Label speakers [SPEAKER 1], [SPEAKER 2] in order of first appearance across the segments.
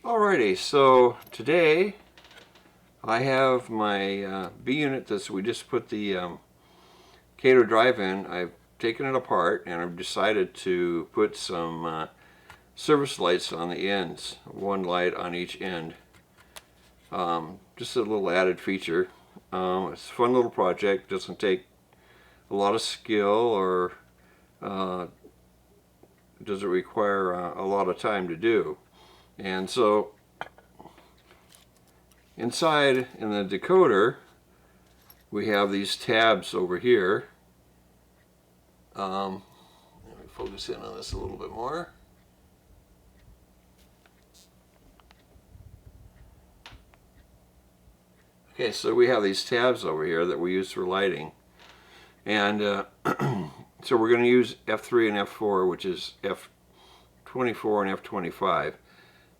[SPEAKER 1] Alrighty, so today I have my B unit that we just put the Kato drive in. I've taken it apart and I've decided to put some service lights on the ends, one light on each end. Just a little added feature. It's a fun little project, doesn't take a lot of skill or doesn't require a lot of time to do. And so inside in the decoder we have these tabs over here. Let me focus in on this a little bit more. Okay, so we have these tabs over here that we use for lighting. And so we're going to use F3 and F4, which is F24 and F25.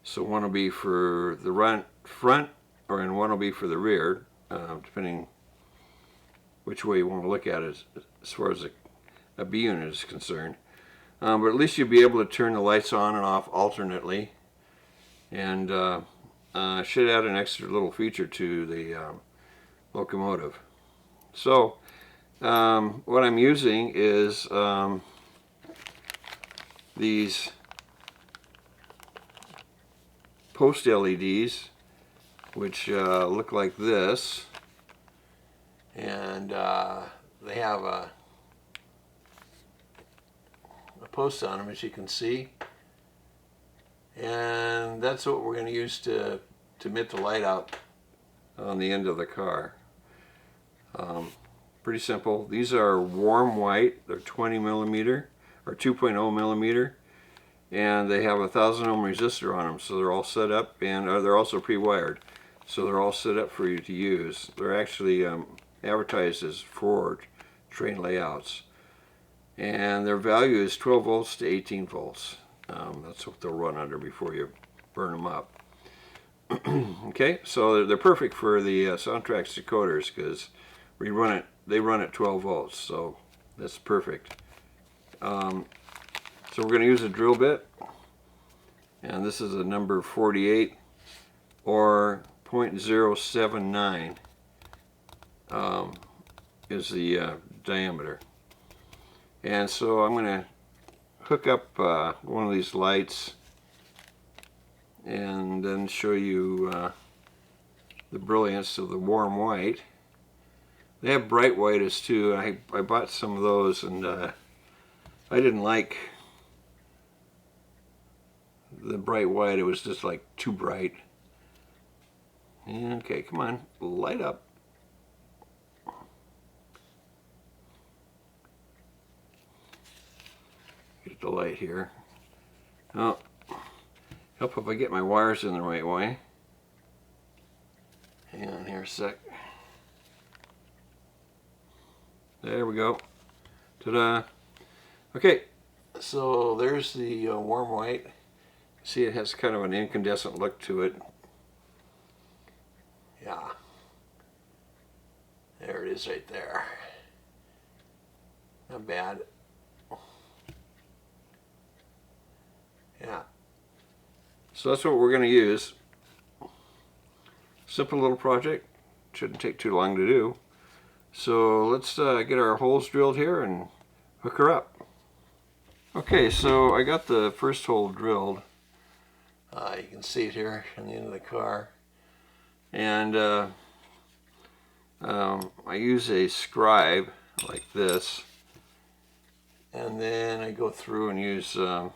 [SPEAKER 1] So one will be for the front, and one will be for the rear, depending which way you want to look at it as far as a B unit is concerned. But at least you'll be able to turn the lights on and off alternately, and should add an extra little feature to the locomotive. So what I'm using is these post LEDs, which look like this, and they have a post on them, as you can see, and that's what we're going to use to emit the light out on the end of the car. Pretty simple. These are warm white. They're 20 millimeter or 2.0 millimeter, and they have a 1,000 ohm resistor on them, so they're all set up, and they're also pre-wired, so they're all set up for you to use. They're actually advertised as Ford train layouts, and their value is 12 volts to 18 volts. That's what they'll run under before you burn them up. Okay, so they're perfect for the Soundtraxx decoders because they run at 12 volts, so that's perfect. So we're going to use a drill bit, and this is a number 48 or 0.079 is the diameter. And so I'm going to hook up one of these lights and then show you the brilliance of the warm white. They have bright white as too. I bought some of those, and I didn't like the bright white. It was just like too bright. Okay, come on, light up. Get the light here. Oh, help if I get my wires in the right way. Hang on here a sec. There we go. Ta-da. Okay, so there's the warm white. See, it has kind of an incandescent look to it. Yeah. There it is right there. Not bad. Yeah. So that's what we're going to use. Simple little project. Shouldn't take too long to do. So let's get our holes drilled here and hook her up. Okay, so I got the first hole drilled. You can see it here on the end of the car. And I use a scribe like this. And then I go through and use a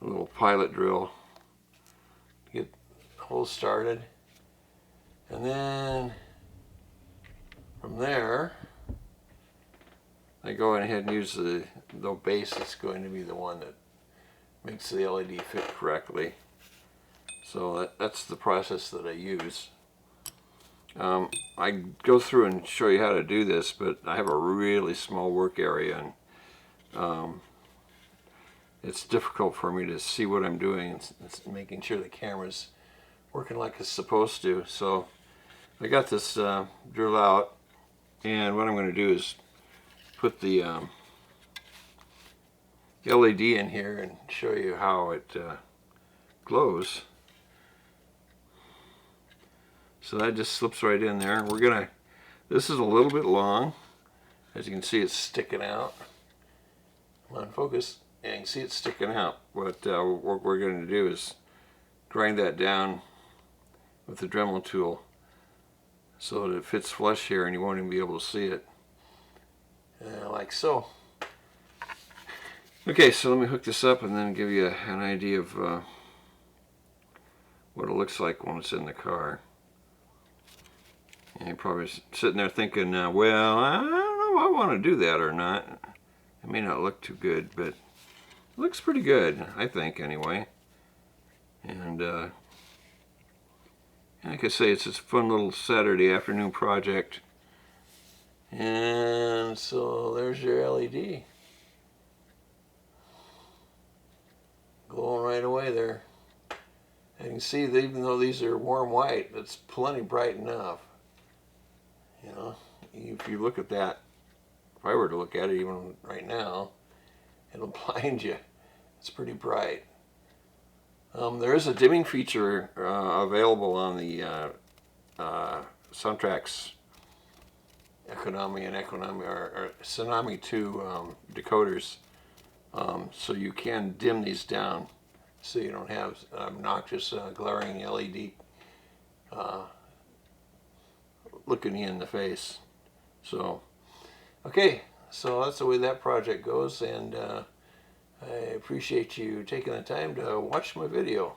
[SPEAKER 1] little pilot drill to get the hole started. And then from there, I go ahead and use the base that's going to be the one that makes the LED fit correctly. So that's the process that I use. I go through and show you how to do this, but I have a really small work area, and it's difficult for me to see what I'm doing. It's making sure the camera's working like it's supposed to. So I got this drill out, and what I'm going to do is put the LED in here and show you how it glows. So that just slips right in there. We're gonna, this is a little bit long. As you can see, it's sticking out. Come on, focus. Yeah, you can see it's sticking out. But what we're going to do is grind that down with the Dremel tool so that it fits flush here and you won't even be able to see it. Like so. Okay, so let me hook this up and then give you an idea of what it looks like when it's in the car. And you're probably sitting there thinking, well, I don't know if I want to do that or not. It may not look too good, but it looks pretty good, I think, anyway. And like I say, it's this fun little Saturday afternoon project. And so there's your LED. Glowing right away there. And you can see that even though these are warm white, it's plenty bright enough. You know, if you look at that, if I were to look at it even right now, it'll blind you. It's pretty bright. There is a dimming feature available on the Suntrax Economy and Economy or Tsunami 2 decoders. So you can dim these down so you don't have obnoxious glaring LED looking you in the face. So, okay, so that's the way that project goes, and I appreciate you taking the time to watch my video.